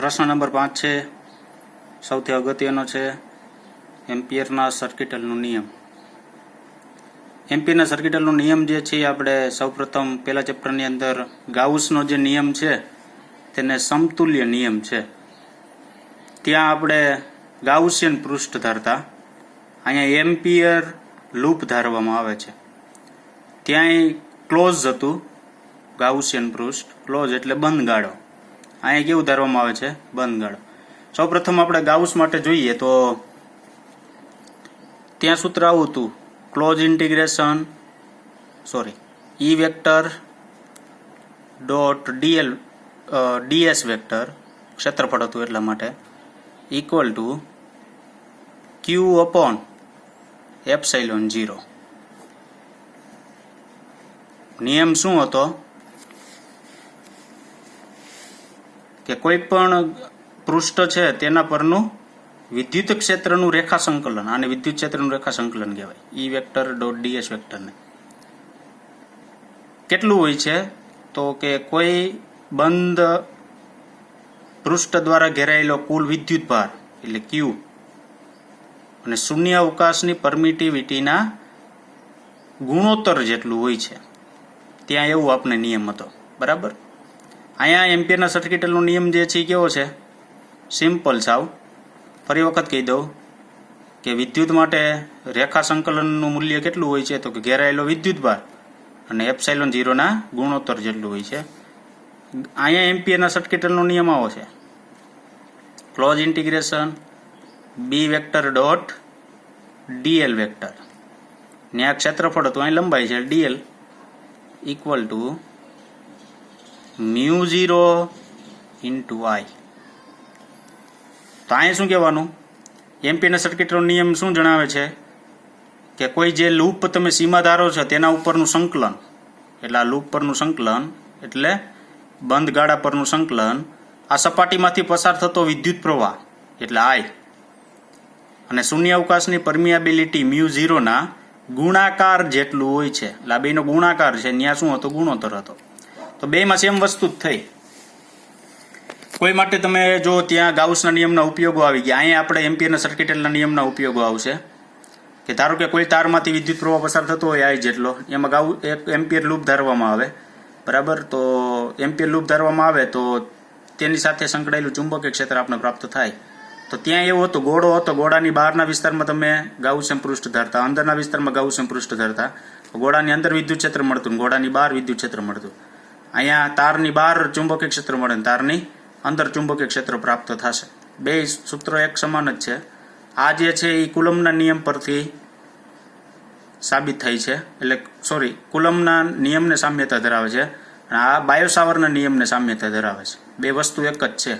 પ્રશ્ન નંબર 5 છે, સૌથી અગત્યનો છે એમ્પિયરના સર્કિટલનો નિયમ. એમ્પિયરના સર્કિટલનો નિયમ જે છે આપણે સૌપ્રથમ પહેલા ચેપ્ટરની અંદર ગાઉસનો જે નિયમ છે તેને સમતુલ્ય નિયમ છે. ત્યાં આપણે ગાઉસિયન પૃષ્ઠ ધારતા, અહીંયા એમ્પિયર લૂપ ધારવામાં આવે છે. ત્યાંય ક્લોઝ હતું ગાઉસિયન પૃષ્ઠ, ક્લોઝ એટલે બંધ ગાળો. અહીંયા કેવું ધારવામાં આવે છે? બંધ ગાળો. સૌપ્રથમ આપણે ગાઉસ માટે જોઈએ તો ત્યાં સૂત્ર આવું હતું, ક્લોઝ ઇન્ટિગ્રેશન ઈ વેક્ટર ડોટ ડીએસ વેક્ટર ક્ષેત્રફળ હતું એટલા માટે equal to Q upon epsilon 0. નિયમ શું હતો કે કોઈ પણ પૃષ્ઠ છે તેના પરનું વિદ્યુત ક્ષેત્રનું રેખા સંકલન, આને વિદ્યુત ક્ષેત્રનું રેખા સંકલન કહેવાય, ઈ વેક્ટર ડોટ ડીએસ વેક્ટરને. કેટલું હોય છે તો કે કોઈ બંધ પૃષ્ઠ દ્વારા ઘેરાયેલો કુલ વિદ્યુત ભાર એટલે ક્યુ અને શૂન્ય અવકાશની પરમિટિવિટીના ગુણોત્તર જેટલું હોય છે. ત્યાં એવું આપણે નિયમ હતો, બરાબર. અહીંયા એમ્પિયરના સર્કિટલનો નિયમ જે છે એ કેવો છે? સિમ્પલ સાવ. ફરી વખત કહી દઉં કે વિદ્યુત માટે રેખા સંકલનનું મૂલ્ય કેટલું હોય છે તો કે ઘેરાયેલો વિદ્યુત ભાર અને એપ્સાઇલોન 0ના ગુણોત્તર જેટલું હોય છે. અહીંયા એમ્પિયરના સર્કિટલનો નિયમ આવો છે, close integration B vector dot DL vector ને આ ક્ષેત્રફળ હતું, અહીં લંબાઈ છે DL equal to mu 0 into I. તો અહીંયા શું કહેવાનું? એમ્પિયરના સર્કિટનો નિયમ શું જણાવે છે કે કોઈ જે લૂપ તમે સીમા ધારો છો તેના ઉપરનું સંકલન, એટલે આ લૂપ પરનું સંકલન એટલે બંધ ગાળા પરનું સંકલન, આ સપાટીમાંથી પસાર થતો વિદ્યુત પ્રવાહ એટલે આઈ અને શૂન્ય અવકાશની પરમિયાબિલિટી મ્યુ 0ના ગુણાકાર જેટલું હોય છે. એટલે આ બેનો ગુણાકાર છે, ત્યાં શું હતો? ગુણોત્તર હતો. તો બેમાં સેમ વસ્તુ જ થઈ. કોઈ માટે તમે જો ત્યાં ગાઉસના નિયમના ઉપયોગો આવી ગયા, અહીંયા આપણે એમ્પિયરના સર્કિટલના નિયમના ઉપયોગો આવશે કે ધારો કે કોઈ તારમાંથી વિદ્યુત પ્રવાહ પસાર થતો હોય આઈ જેટલો, એમાં એક એમ્પિયર લૂપ ધારવામાં આવે, બરાબર. તો એમ્પિયર લૂપ ધારવામાં આવે તો તેની સાથે સંકળાયેલું ચુંબકીય ક્ષેત્ર આપણે પ્રાપ્ત થાય. તો ત્યાં એવું હતું, ગોળો હતો, ગોળાની બહારના વિસ્તારમાં તમે ગાઉસિયન પૃષ્ઠ ધારતા, અંદરના વિસ્તારમાં ગાઉસિયન પૃષ્ઠ ધારતા, ગોળાની અંદર વિદ્યુત ક્ષેત્ર મળતું, ગોળાની બહાર વિદ્યુત ક્ષેત્ર મળતું. અહીંયા તારની બહાર ચુંબકીય ક્ષેત્ર મળે, તારની અંદર ચુંબકીય ક્ષેત્ર પ્રાપ્ત થશે. બે સૂત્રો એક સમાન જ છે. આ જે છે એ કુલમના નિયમ પરથી સાબિત થાય છે, એટલે કુલમના નિયમને સામ્યતા ધરાવે છે અને આ બાયો-સાવરના નિયમને સામ્યતા ધરાવે છે. બે વસ્તુ એક જ છે.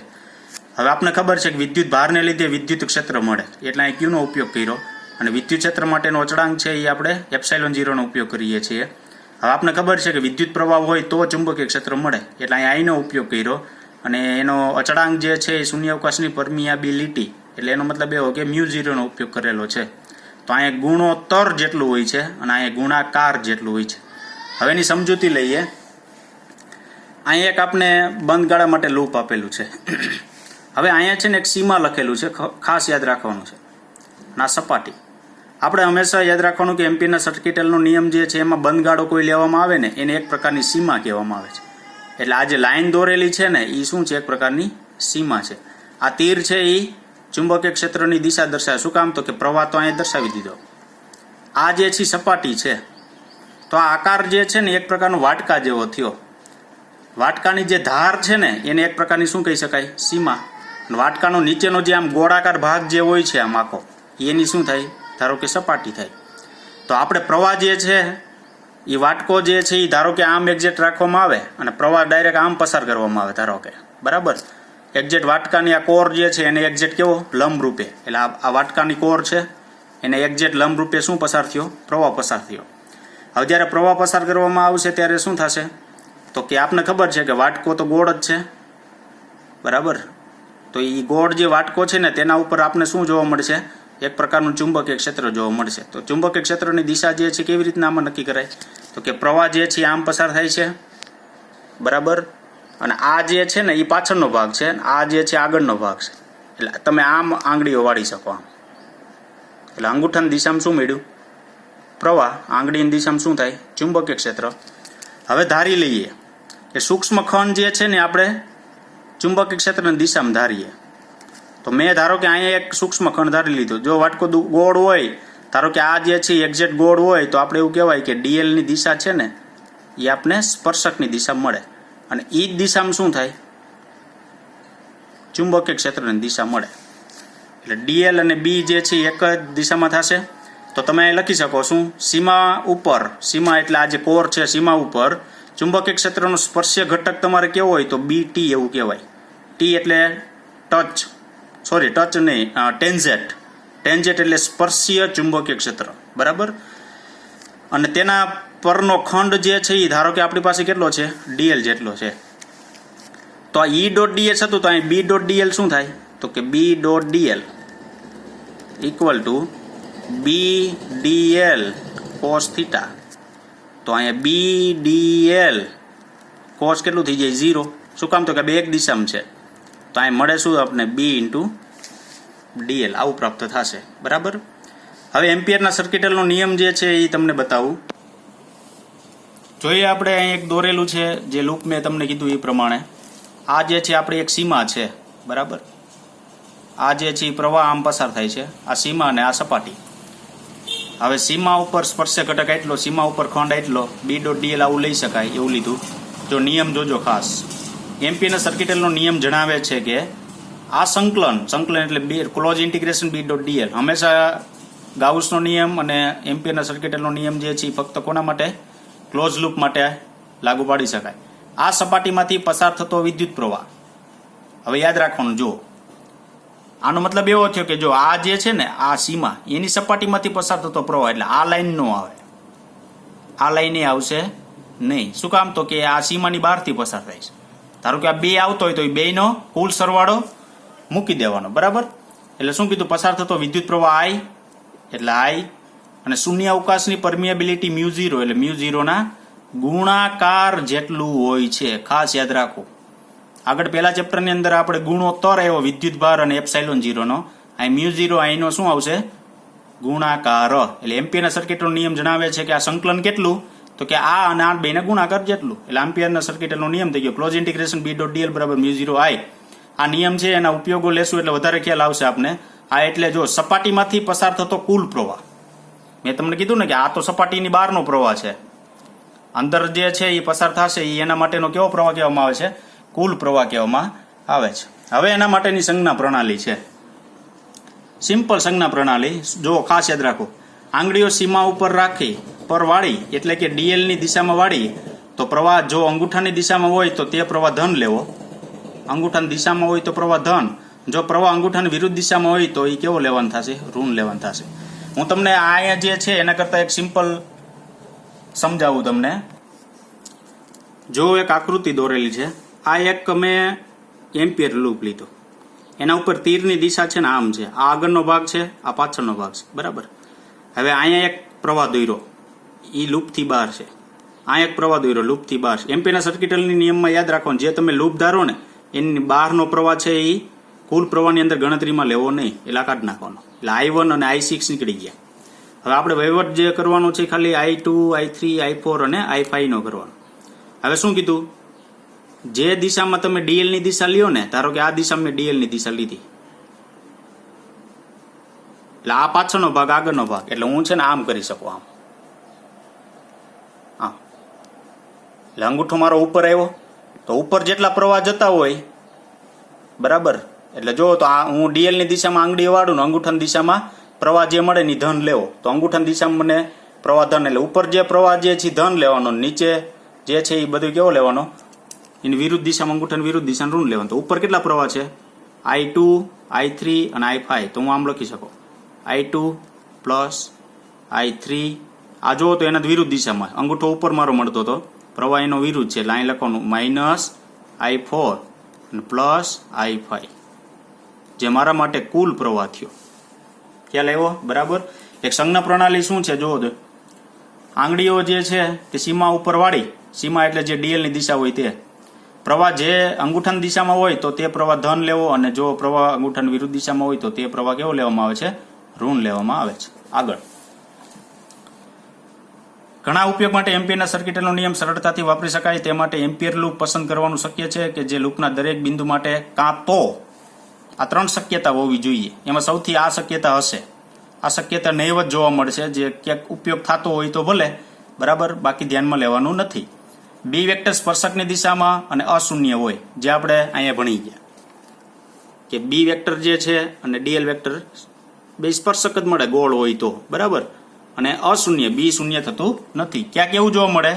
હવે આપણે ખબર છે કે વિદ્યુત ભારને લીધે વિદ્યુત ક્ષેત્ર મળે, એટલે અહીં ક્યુનો ઉપયોગ કર્યો અને વિદ્યુત ક્ષેત્ર માટેનો અચળાંક છે એ આપણે એપ્સાઇલોન 0નો ઉપયોગ કરીએ છીએ. હવે આપણે ખબર છે કે વિદ્યુત પ્રવાહ હોય તો ચુંબકીય ક્ષેત્ર મળે, એટલે અહીં આઈનો ઉપયોગ કર્યો અને એનો અચળાંક જે છે એ શૂન્ય અવકાશની પરમિયાબિલિટી એટલે એનો મતલબ એવો કે મ્યુ 0નો ઉપયોગ કરેલો છે. તો અહીંયા ગુણોત્તર જેટલું હોય છે અને અહીંયા ગુણાકાર જેટલું હોય છે. હવે એની સમજૂતી લઈએ. અહીંયા એક આપણે બંધ ગાળા માટે લૂપ આપેલું છે. હવે અહીંયા છે ને એક સીમા લખેલું છે, ખાસ યાદ રાખવાનું છે. ના સપાટી આપણે હંમેશા યાદ રાખવાનું કે એમ્પિયરના સર્કિટલનો નિયમ જે છે એમાં બંધ ગાળો કોઈ લેવામાં આવે ને એને એક પ્રકારની સીમા કહેવામાં આવે છે. એટલે આ જે લાઈન દોરેલી છે ને એ શું છે? એક પ્રકારની સીમા છે. આ તીર છે એ ચુંબકીય ક્ષેત્રની દિશા દર્શાવે. શું કામ? તો કે પ્રવાહ તો અહીંયા દર્શાવી દીધો. આ જે છે સપાટી છે, તો આ આકાર જે છે ને એક પ્રકારનો વાટકા જેવો થયો. વાટકાની જે ધાર છે ને એને એક પ્રકારની શું કહી શકાય? સીમા. વાટકાનો નીચેનો જે આમ ગોળાકાર ભાગ જે હોય છે આમ આખો, એની શું થાય? ધારો કે સપાટી થાય. તો આપણે પ્રવાહ જે છે એ વાટકો જે છે એ ધારો કે આમ એક્ઝેક્ટ રાખવામાં આવે અને પ્રવાહ ડાયરેક્ટ આમ પસાર કરવામાં આવે, ધારો કે, બરાબર. એક્ઝેક્ટ વાટકાની આ કોર જે છે એને એક્ઝેક્ટ કેવો? લંબ રૂપે. એટલે આ વાટકાની કોર છે એને એક્ઝેક્ટ લંબ રૂપે શું પસાર થયો? પ્રવાહ પસાર થયો. હવે જ્યારે પ્રવાહ પસાર કરવામાં આવશે ત્યારે શું થશે? તો કે આપને ખબર છે કે વાટકો તો ગોળ જ છે, બરાબર. તો એ ગોળ જે વાટકો છે ને તેના ઉપર આપણે શું જોવા મળશે? એક પ્રકારનું ચુંબકીય ક્ષેત્ર જોવા મળશે. તો ચુંબકીય ક્ષેત્રની દિશા જે છે કેવી રીતના આમાં નક્કી કરાય? તો કે પ્રવાહ જે છે આમ પસાર થાય છે, બરાબર. અને આ જે છે ને એ પાછળનો ભાગ છે, આ જે છે આગળનો ભાગ છે. એટલે તમે આમ આંગળીઓ વાળી શકો આમ. એટલે અંગૂઠાની દિશામાં શું મળ્યું? પ્રવાહ. આંગળીની દિશામાં શું થાય? ચુંબકીય ક્ષેત્ર. હવે ધારી લઈએ કે સૂક્ષ્મ ખંડ જે છે ને આપણે ચુંબકીય ક્ષેત્રની દિશામાં ધારીએ. તો મેં ધારો કે અહીંયા એક સૂક્ષ્મ ખંડ ધારી લીધો. જો વાટકો ગોળ હોય, ધારો કે આ જે છે એક્ઝેક્ટ ગોળ હોય, તો આપણે એવું કહેવાય કે ડીએલની દિશા છે ને એ આપણે સ્પર્શકની દિશા મળે. અને એ જ દિશામાં શું થાય? ચુંબકીય ક્ષેત્રની દિશા મળે. એટલે ડીએલ અને બી જે છે એક જ દિશામાં થશે. તો તમે લખી શકો શું? સીમા ઉપર, સીમા એટલે આ જે કોર છે સીમા ઉપર ચુંબકીય ક્ષેત્રનો સ્પર્શીય ઘટક તમારે કેવો હોય તો બી ટી એવું કહેવાય. ટી એટલે ટચ, સોરી ટચ નહીં, ટેન્જેટ. ટેન્જેટ એટલે સ્પર્શીય ચુંબકીય ક્ષેત્ર, બરાબર. અને તેના પરનો ખંડ જે છે એ ધારો કે આપણી પાસે કેટલો છે? ડીએલ જેટલો છે. તો આ ઈ ડોટ ડીએસ હતું, તો અહીં બી ડોટ ડીએલ શું થાય? તો કે B dot DL equal to B DL cos theta. તો અહીંયા બી ડીએલ કોસ કેટલું થઈ જાય? 0. શું કામ? તો કે બે એક દિશામાં છે. તો અહીં મળે શું આપણે? બી ઇન્ટુ ડીએલ આવું પ્રાપ્ત થશે, બરાબર. હવે એમ્પિયરના સર્કિટલનો નિયમ જે છે એ તમને બતાવું. જોઈએ આપણે અહીં એક દોરેલું છે જે લૂપ મેં તમને કીધું એ પ્રમાણે. આ જે છે આપણી એક સીમા છે, બરાબર. આ જે છે એ પ્રવાહ આમ પસાર થાય છે, આ સીમા અને આ સપાટી. હવે સીમા ઉપર સ્પર્શ ઘટક એટલો, સીમા ઉપર ખંડ એટલો, બી ડોટ ડીએલ આવું લઈ શકાય એવું લીધું. જો નિયમ જોજો ખાસ. એમ્પિયરના સર્કિટલનો નિયમ જણાવે છે કે આ સંકલન એટલે બે close integration B dot DL હંમેશા ગાઉસનો નિયમ અને એમ્પિયરના સર્કિટલનો નિયમ જે છે ફક્ત કોના માટે? ક્લોઝ લૂપ માટે લાગુ પાડી શકાય. આ સપાટીમાંથી પસાર થતો વિદ્યુત પ્રવાહ. હવે યાદ રાખવાનું, જો આનો મતલબ એવો થયો કે જો આ જે છે ને આ સીમા એની સપાટીમાંથી પસાર થતો પ્રવાહ, એટલે આ લાઈન નો આવે, આ લાઈન આવશે નહીં. શું કામ? તો કે આ સીમાની બહારથી પસાર થાય છે. ધારો કે આ બે આવતો હોય તો એ બેનો કુલ સરવાળો મૂકી દેવાનો, બરાબર. એટલે શું કીધું? પસાર થતો વિદ્યુત પ્રવાહ આઈ એટલે આઈ, અને શૂન્ય અવકાશની પરમિએબિલિટી μ0 એટલે μ0 ના ગુણાકાર જેટલું હોય છે. ખાસ યાદ રાખો. આગળ પહેલા ચેપ્ટરની અંદર આપણે ગુણોત્તર આવ્યો વિદ્યુત ભાર અને એપ્સાઇલોન 0 નો. અહીં μ0 અહીંનો શું આવશે? ગુણાકાર. એટલે એમ્પિયરના સર્કિટનો નિયમ જણાવે છે કે આ સંકલન કેટલું? તો કે આ અને આ બેના ગુણાકાર જેટલું. એટલે એમ્પિયરના સર્કિટનો નિયમ થઈ ગયો close integration B dot DL બરાબર μ0 આઈ. આ નિયમ છે, એના ઉપયોગો લેશું એટલે વધારે ખ્યાલ આવશે આપને. આ એટલે જો સપાટીમાંથી પસાર થતો કુલ પ્રવાહ. મેં તમને કીધું ને કે આ તો સપાટીની બહારનો પ્રવાહ છે, અંદર જે છે એ પસાર થશે એ એના માટેનો કેવો પ્રવાહ કહેવામાં આવે છે? કુલ પ્રવાહ કહેવામાં આવે છે. હવે એના માટેની સંજ્ઞા પ્રણાલી છે, સિમ્પલ સંજ્ઞા પ્રણાલી. જો ખાસ યાદ રાખો, આંગળીઓ સીમા ઉપર રાખી પર વાળી એટલે કે ડીએલ ની દિશામાં વાળી તો પ્રવાહ જો અંગૂઠાની દિશામાં હોય તો તે પ્રવાહ ધન લેવો, અંગૂઠાની દિશામાં હોય તો પ્રવાહ ધન, જો પ્રવાહ અંગૂઠાની વિરુદ્ધ દિશામાં હોય તો એ કેવો લેવાનું થશે? ઋણ લેવાનું થશે. હું તમને આ જે છે એના કરતાં એક સિમ્પલ સમજાવું તમને. જો એક આકૃતિ દોરેલી છે, આ એક મેં એમ્પિયર લૂપ લીધો, એના ઉપર તીરની દિશા છે ને આમ છે, આ આગળનો ભાગ છે, આ પાછળનો ભાગ છે, બરાબર. હવે અહીંયા એક પ્રવાહ દોર્યો, એ લૂપથી બહાર છે. આ એક પ્રવાહ દોર્યો લૂપથી બહાર છે. એમ્પિયરના સર્કિટલની નિયમમાં યાદ રાખવાનું, જે તમે લૂપ ધારો ને એની બહારનો પ્રવાહ છે એ કુલ પ્રવાહની અંદર ગણતરીમાં લેવો નહીં, એટલે કાઢી નાખવાનો. એટલે I1 અને I6 નીકળી ગયા. હવે આપણે વહીવટ જે કરવાનો છે ખાલી I2, I3, I4 અને I5 નો કરવાનો. હવે શું કીધું? જે દિશામાં તમે ડીએલ ની દિશા લ્યો ને, ધારો કે આ દિશામાં મેં ડીએલ ની દિશા લીધી, એટલે આ પાછળનો ભાગ આગળનો ભાગ, એટલે હું છે ને આમ કરી શકું, આમ આમ. એટલે અંગૂઠો મારો ઉપર આવ્યો તો ઉપર જેટલા પ્રવાહ જતા હોય, બરાબર. એટલે જો તો આ હું ડીએલ ની દિશામાં આંગળી વાળું ને અંગૂઠાની દિશામાં પ્રવાહ જે મળે ની ધન લેવો, તો અંગૂઠાની દિશામાં મને પ્રવાહ ધન, એટલે ઉપર જે પ્રવાહ જે છે ધન લેવાનો, નીચે જે છે એ બધું કેવો લેવાનો? એની વિરુદ્ધ દિશામાં અંગૂઠાની વિરુદ્ધ દિશામાં ઋણ લેવાનું. તો ઉપર કેટલા પ્રવાહ છે? I2, I3 અને I5. તો હું આમ લખી શકું I2 પ્લસ I3. આ જુઓ તો એના વિરુદ્ધ દિશામાં અંગૂઠો ઉપર મારો મળતો હતો, પ્રવાહ એનો વિરુદ્ધ છે, એટલે અહીં લખવાનું માઇનસ I4 અને પ્લસ I5, જે મારા માટે કુલ પ્રવાહ થયો. ખ્યાલ આવ્યો? બરાબર. એક સંજ્ઞા પ્રણાલી શું છે જુઓ તો, આંગળીઓ જે છે તે સીમા ઉપર વાળી, સીમા એટલે જે ડીએલ ની દિશા હોય તે પ્રવાહ જે અંગૂઠાની દિશામાં હોય તો તે પ્રવાહ ધન લેવો, અને જો પ્રવાહ અંગૂઠાની વિરુદ્ધ દિશામાં હોય તો તે પ્રવાહ કેવો લેવામાં આવે છે? ઋણ લેવામાં આવે છે. આગળ, ઘણા ઉપયોગ માટે એમ્પિયરના સર્કિટનો નિયમ સરળતાથી વાપરી શકાય તે માટે એમ્પિયર લૂપ પસંદ કરવાનું શક્ય છે કે જે લૂપના દરેક બિંદુ માટે કાં તો આ 3 શક્યતા હોવી જોઈએ, એમાં સૌથી આ શક્યતા હશે. આ શક્યતા નહીવત જોવા મળશે, જે ક્યાંક ઉપયોગ થતો હોય તો ભલે, બરાબર, બાકી ધ્યાનમાં લેવાનું નથી. બી વેક્ટર સ્પર્શકની દિશામાં અને અશૂન્ય હોય, જે આપણે અહીંયા ભણી ગયા કે બી વેક્ટર જે છે અને ડીએલ વેક્ટર બે સ્પર્શક જ મળે ગોળ હોય તો, બરાબર, અને અશૂન્ય બી શૂન્ય થતું નથી. ક્યાંક એવું જોવા મળે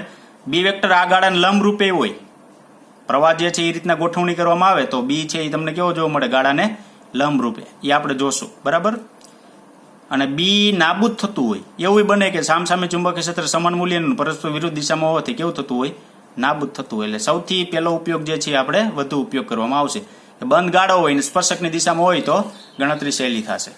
બી વેક્ટર આ ગાળાને લંબ રૂપે હોય, પ્રવાહ જે છે એ રીતના ગોઠવણી કરવામાં આવે તો બી છે એ તમને કેવો જોવા મળે? ગાળાને લંબ રૂપે. એ આપણે જોશું, બરાબર. અને બી નાબૂદ થતું હોય એવું બને કે સામસામે ચુંબકીય ક્ષેત્ર સમાન મૂલ્યનું પરસ્પર વિરુદ્ધ દિશામાં હોવાથી કેવું થતું હોય? નાબૂદ થતું હોય. એટલે સૌથી પહેલો ઉપયોગ જે છે આપણે વધુ ઉપયોગ કરવામાં આવશે. બંધ ગાળો હોય ને સ્પર્શકની દિશામાં હોય તો ગણતરી સહેલી થશે.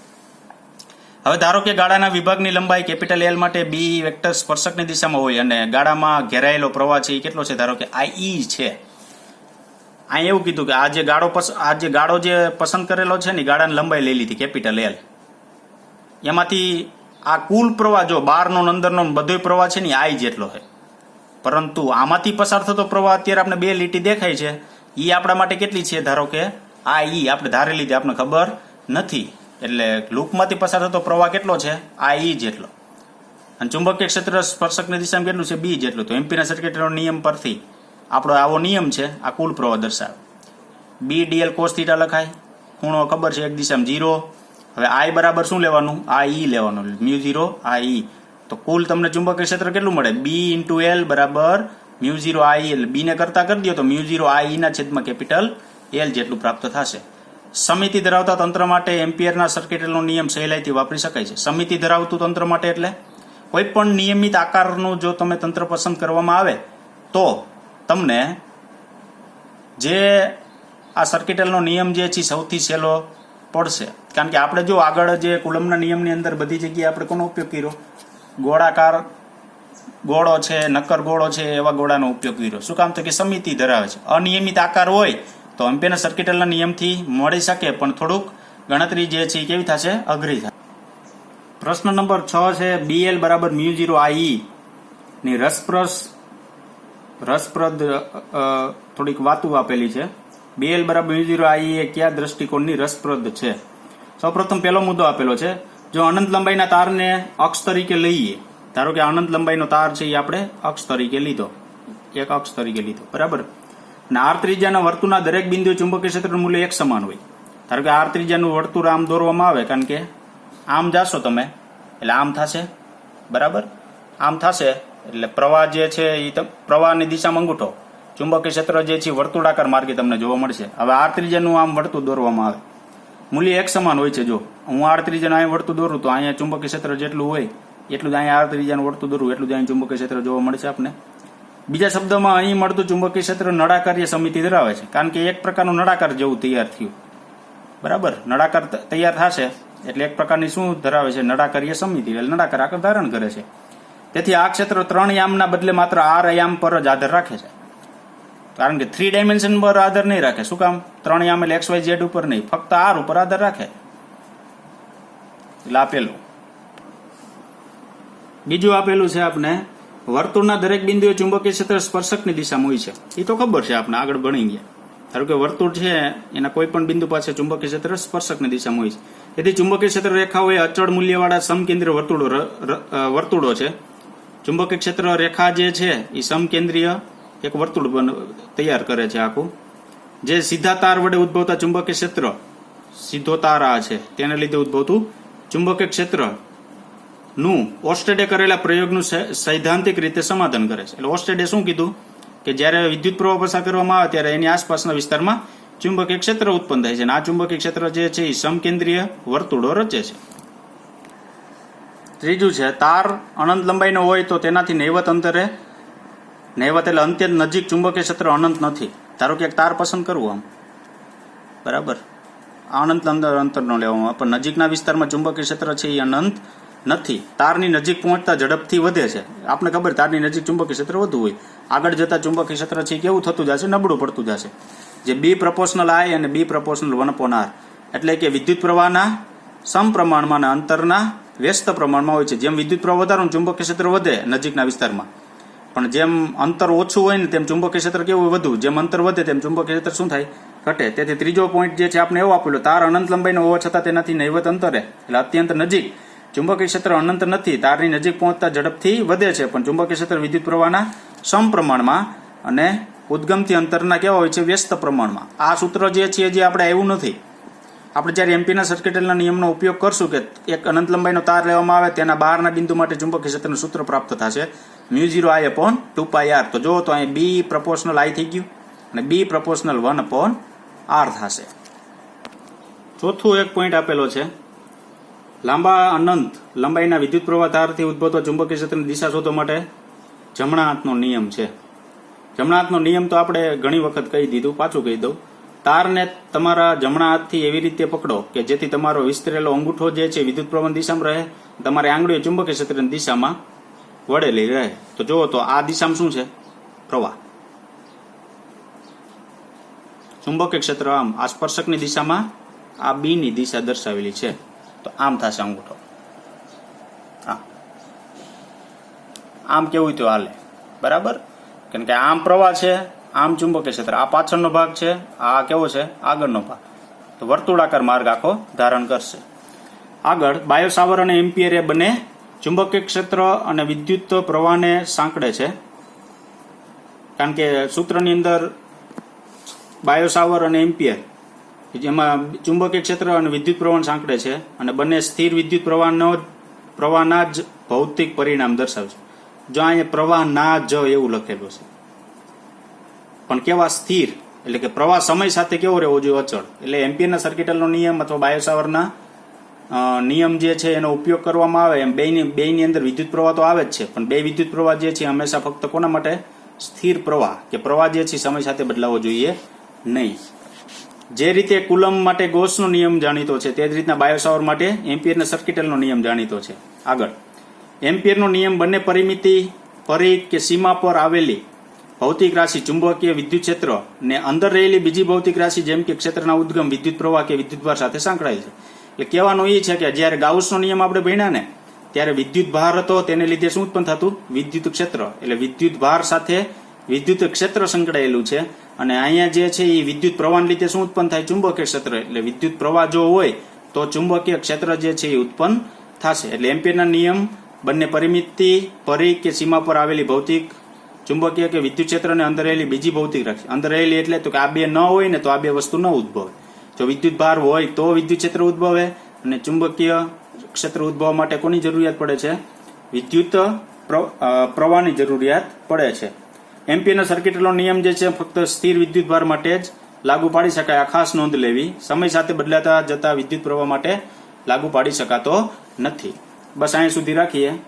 હવે ધારો કે ગાળાના વિભાગની લંબાઈ કેપિટલ એલ માટે બી વેક્ટર સ્પર્શકની દિશામાં હોય અને ગાળામાં ઘેરાયેલો પ્રવાહ છે એ કેટલો છે? ધારો કે આઈ છે. અહીં એવું કીધું કે આ જે ગાળો જે પસંદ કરેલો છે ને ગાળાની લંબાઈ લઈ લીધી કેપિટલ એલ. એમાંથી આ કુલ પ્રવાહ જો બહારનો અંદરનો બધો પ્રવાહ છે ને આઈ જેટલો છે, પરંતુ આમાંથી પસાર થતો પ્રવાહ અત્યારે આપણે 2 લીટી દેખાય છે એ આપણા માટે કેટલી છે? ધારો કે આ ઈ આપણે ધારી લીધી, આપણે ખબર નથી. એટલે લૂપમાંથી પસાર થતો પ્રવાહ કેટલો છે? આ ઈ જેટલો. અને ચુંબકીય ક્ષેત્ર સ્પર્શકની દિશામાં કેટલું છે? બી જેટલું. તો એમ્પીરના સર્કિટનો નિયમ પરથી આપણો આવો નિયમ છે, આ કુલ પ્રવાહ દર્શાવે. બી ડીએલ કોસ થીટા લખાય, ખૂણો ખબર છે એક દિશામાં 0. હવે આઈ બરાબર શું લેવાનું? આ ઈ લેવાનું, મ્યુ 0 આ ઈ. તો કુલ તમને ચુંબકીય ક્ષેત્ર કેટલું મળે? બી ઇન્ટુ એલ બરાબર મ્યુ 0 આ ઈ. એટલે બી ને કરતા કરી દો તો મ્યુ 0 આ ઈ ના છેદમાં કેપિટલ એલ જેટલું પ્રાપ્ત થશે. સમિતિ ધરાવતા તંત્ર માટે એમ્પિયરના સર્કિટનો નિયમ સહેલાઈથી વાપરી શકાય છે. સમિતિ ધરાવતું તંત્ર માટે એટલે કોઈ પણ નિયમિત આકારનું જો તમે તંત્ર પસંદ કરવામાં આવે તો તમને જે આ સર્કિટલનો નિયમ જે છે સૌથી સહેલો પડશે. કારણ કે આપણે જો આગળ જે કુલમના નિયમની અંદર બધી જગ્યાએ આપણે કોનો ઉપયોગ કર્યો? ગોળાકાર ગોળો છે, નક્કર ગોળો છે, એવા ગોળાનો ઉપયોગ કર્યો. શું કામ? તો કે સમિતિ ધરાવે છે. અનિયમિત આકાર હોય તો એમ્પિયરના સર્કિટલના નિયમથી મળી શકે, પણ થોડુંક ગણતરી જે છે એ કેવી થશે? અઘરી થાય. પ્રશ્ન નંબર 6 છે બીએલ બરાબર મ્યુ 0 આઈ ની રસપ્રદ થોડીક વાતું આપેલી છે. બીએલ બરાબર મ્યુ 0 આઈ એ કયા દ્રષ્ટિકોણની રસપ્રદ છે? સૌપ્રથમ પહેલો મુદ્દો આપેલો છે, જો અનંત લંબાઈના તારને અક્ષ તરીકે લઈએ, ધારો કે અનંત લંબાઈનો તાર છે એ આપણે અક્ષ તરીકે લીધો, એક અક્ષ તરીકે લીધો, બરાબર. અને આર ત્રિજ્યાના વર્તુળના દરેક બિંદુએ ચુંબકીય ક્ષેત્રનું મૂલ્ય એક સમાન હોય. ધારો કે આર ત્રિજ્યાનું વર્તુળ આમ દોરવામાં આવે, કારણ કે આમ જાશો તમે એટલે આમ થશે, બરાબર. આમ થશે એટલે પ્રવાહ જે છે એ પ્રવાહની દિશામાં અંગૂઠો, ચુંબકીય ક્ષેત્ર જે છે વર્તુળાકાર માર્ગે તમને જોવા મળશે. હવે આર ત્રિજ્યાનું આમ વર્તુળ દોરવામાં આવે, મૂલ્ય એક સમાન હોય છે. જો હું આર ત્રિજ્યાનું અહીંયા વર્તુળ દોરું તો અહીંયા ચુંબકીય ક્ષેત્ર જેટલું હોય એટલું જ અહીંયા આર ત્રિજ્યાનું વર્તુળ દોરું એટલું જ અહીંયા ચુંબકીય ક્ષેત્ર જોવા મળશે આપને. બીજા શબ્દોમાં અહીં મળતું ચુંબકીય ક્ષેત્ર નળાકાર્ય સમિતિ ધરાવે છે, કારણ કે એક પ્રકારનું નળાકાર જેવું તૈયાર થયું, બરાબર. નળાકાર તૈયાર થશે એટલે એક પ્રકારની શું ધરાવે છે? નળાકાર્ય સમિતિ, એટલે નળાકાર આકાર ધારણ કરે છે. તેથી આ ક્ષેત્ર 3 યામના બદલે માત્ર આર યામ પર જ આધાર રાખે છે, કારણ કે 3 ડાયમેન્શન પર આધાર નહીં રાખે. શું કામ? 3 યામ એટલે XYZ ઉપર નહીં, ફક્ત આર ઉપર આધાર રાખે. એટલે આપેલું. બીજું આપેલું છે આપણે, વર્તુળના દરેક બિંદુએ ચુંબકીય ક્ષેત્ર સ્પર્શકની દિશામાં હોય છે. એ તો ખબર છે, આપણે આગળ ભણી ગયા. ધારો કે વર્તુળ છે એના કોઈ પણ બિંદુ પાસે ચુંબકીય ક્ષેત્ર સ્પર્શકની દિશામાં હોય છે. તેથી ચુંબકીય ક્ષેત્ર રેખાઓ એ અચળ મૂલ્યવાળા સમકેન્દ્રીય વર્તુળો છે. ચુંબકીય ક્ષેત્ર રેખા જે છે એ સમકેન્દ્રીય એક વર્તુળ તૈયાર કરે છે આખું, જે સીધા તાર વડે ઉદ્ભવતા ચુંબકીય ક્ષેત્ર, સીધો તાર આ છે તેને લીધે ઉદ્ભવતું ચુંબકીય ક્ષેત્ર નું ઓસ્ટેડે કરેલા પ્રયોગનું સૈદ્ધાંતિક રીતે સમાધાન કરે છે. એટલે ઓસ્ટેડે શું કીધું કે જ્યારે વિદ્યુત પ્રવાહ પસાર કરવામાં આવે ત્યારે એની આસપાસના વિસ્તારમાં ચુંબકીય ક્ષેત્ર ઉત્પન્ન થાય છે, અને આ ચુંબકીય ક્ષેત્ર જે છે એ સમકેન્દ્રીય વર્તુળો રચે છે. ત્રીજું છે, તાર અનંત લંબાઈનો હોય તો તેનાથી નહીવત અંતરે, નહીવત એટલે અત્યંત નજીક ચુંબકીય ક્ષેત્ર અનંત નથી. ધારો કે એક તાર પસંદ કરવું આમ, બરાબર, અનંત અંતરનો લેવામાં, પણ નજીકના વિસ્તારમાં ચુંબકીય ક્ષેત્ર છે એ અનંત નથી. તારની નજીક પહોંચતા ઝડપથી વધે છે. આપણે ખબર તારની નજીક ચુંબકીય ક્ષેત્ર વધુ હોય, આગળ જતા ચુંબકીય ક્ષેત્ર છે કેવું થતું જશે, નબળું પડતું જશે. જે બી પ્રપોર્શનલ આઈ અને બી પ્રપોર્શનલ 1/r, એટલે કે વિદ્યુત પ્રવાહના સમપ્રમાણમાં અને અંતરના વ્યસ્ત પ્રમાણમાં હોય છે. જેમ વિદ્યુત પ્રવાહ વધારો ચુંબકીય ક્ષેત્ર વધે નજીકના વિસ્તારમાં, પણ જેમ અંતર ઓછું હોય ને તેમ ચુંબકીય ક્ષેત્ર કેવું વધુ, જેમ અંતર વધે તેમ ચુંબકીય ક્ષેત્ર શું થાય, ઘટે. તેથી ત્રીજો પોઈન્ટ જે છે આપણે એવો આપેલો, તાર અનંત લંબાઈનો હોવા છતાં તેનાથી નહિવત અંતરે એટલે અત્યંત નજીક ચુંબકીય ક્ષેત્ર અનંત નથી. તારની નજીક પહોંચતા ઝડપથી વધે છે, પણ ચુંબકીય ક્ષેત્ર વિદ્યુત પ્રવાહના સમપ્રમાણમાં અને ઉદ્ગમથી અંતરના કેવા હોય છે, વ્યસ્ત પ્રમાણમાં. આ સૂત્ર જે છે જે આપણે આવ્યું નથી. આપણે જ્યારે એમ્પીના સર્કિટના નિયમનો ઉપયોગ કરશું કે એક અનંત લંબાઈનો તાર લેવામાં આવે, તેના બહારના બિંદુ માટે ચુંબકીય ક્ષેત્રનું સૂત્ર પ્રાપ્ત થશે μ0I/2πr. તો જો તો અહીં બી પ્રપોર્શનલ આઈ થઈ ગયું અને બી પ્રપોર્શનલ 1/r થશે. ચોથું એક પોઈન્ટ આપેલો છે, લાંબા અનંત લંબાઈના વિદ્યુત પ્રવાહ તારથી ઉદ્ભવતા ચુંબકીય ક્ષેત્રની દિશા શોધવા માટે જમણા હાથનો નિયમ છે. જમણા હાથનો નિયમ તો આપણે ઘણી વખત કહી દીધું, પાછું કહી દઉં. તારને તમારા જમણા હાથથી એવી રીતે પકડો કે જેથી તમારો વિસ્તરેલો અંગૂઠો જે છે વિદ્યુત પ્રવાહની દિશામાં રહે, તમારી આંગળીઓ ચુંબકીય ક્ષેત્રની દિશામાં વળેલી રહે. તો જુઓ તો આ દિશામાં શું છે, પ્રવાહ. ચુંબકીય ક્ષેત્ર આમ, આ સ્પર્શકની દિશામાં આ બી ની દિશા દર્શાવેલી છે, તો આમ થશે અંગૂઠો. આમ કેવું તો હાલે, બરાબર. કારણ કે આમ પ્રવાહ છે, આમ ચુંબકીય ક્ષેત્ર, આ પાછળનો ભાગ છે, આ કેવો છે, આગળનો ભાગ. તો વર્તુળાકાર માર્ગ આખો ધારણ કરશે. આગળ બાયો સાવર અને એમ્પિયર એ બંને ચુંબકીય ક્ષેત્ર અને વિદ્યુત પ્રવાહને સાંકળે છે. કારણ કે સૂત્રની અંદર બાયો સાવર અને એમ્પિયર જેમાં ચુંબકીય ક્ષેત્ર અને વિદ્યુત પ્રવાહને સાંકળે છે, અને બંને સ્થિર વિદ્યુત પ્રવાહના જ ભૌતિક પરિણામ દર્શાવે છે. જો અહીંયા પ્રવાહના જ એવું લખેલું છે, પણ કેવા સ્થિર, એટલે કે પ્રવાહ સમય સાથે કેવો રહેવો જોઈએ, અચળ. એટલે એમ્પિયરના સર્કિટલનો નિયમ અથવા બાયો સાવરના નિયમ જે છે એનો ઉપયોગ કરવામાં આવે એમ બેની અંદર વિદ્યુત પ્રવાહ તો આવે જ છે, પણ બે વિદ્યુત પ્રવાહ જે છે હંમેશા ફક્ત કોના માટે, સ્થિર પ્રવાહ કે પ્રવાહ જે છે સમય સાથે બદલાવો જોઈએ નહીં. જે રીતે કુલમ માટે ગોસનો નિયમ જાણીતો છે તે જ રીતના બાયો સાવર માટે એમ્પિયરના સર્કિટલનો નિયમ જાણીતો છે. આગળ એમ્પિયરનો નિયમ બંને પરિઘ કે સીમા પર આવેલી ભૌતિક રાશિ ચુંબકીય વિદ્યુત ક્ષેત્ર ને અંદર રહેલી બીજી ભૌતિક રાશિ જેમ કે ક્ષેત્રના ઉદ્ગમ વિદ્યુત પ્રવાહ કે વિદ્યુતભાર સાથે સાંકળાયેલ છે. એટલે કહેવાનું એ છે કે જ્યારે ગાઉસનો નિયમ આપણે ભણ્યા ને ત્યારે વિદ્યુત ભાર હતો, તેને લીધે શું ઉત્પન્ન થતું, વિદ્યુત ક્ષેત્ર. એટલે વિદ્યુત ભાર સાથે વિદ્યુત ક્ષેત્ર સંકળાયેલું છે, અને અહીંયા જે છે એ વિદ્યુત પ્રવાહને લીધે શું ઉત્પન્ન થાય, ચુંબકીય ક્ષેત્ર. એટલે વિદ્યુત પ્રવાહ જો હોય તો ચુંબકીય ક્ષેત્ર જે છે એ ઉત્પન્ન થશે. એટલે એમ્પિયરના નિયમ બંને પરિઘ કે સીમા પર આવેલી ભૌતિક ચુંબકીય કે વિદ્યુત ક્ષેત્રને અંદર રહેલી બીજી ભૌતિક રાશિ, અંદર રહેલી એટલે તો કે આ બે ન હોય ને તો આ બે વસ્તુ ન ઉદ્ભવે. જો વિદ્યુત ભાર હોય તો વિદ્યુત ક્ષેત્ર ઉદ્ભવે, અને ચુંબકીય ક્ષેત્ર ઉદ્ભવવા માટે કોની જરૂરિયાત પડે છે, વિદ્યુત પ્રવાહની જરૂરિયાત પડે છે. એમ્પિયરના સર્કિટનો નિયમ જે છે ફક્ત સ્થિર વિદ્યુત ભાર માટે જ લાગુ પાડી શકાય. આ ખાસ નોંધ લેવી, સમય સાથે બદલાતા જતા વિદ્યુત પ્રવાહ માટે લાગુ પાડી શકાતો નથી. બસ અહીંયા સુધી રાખીએ.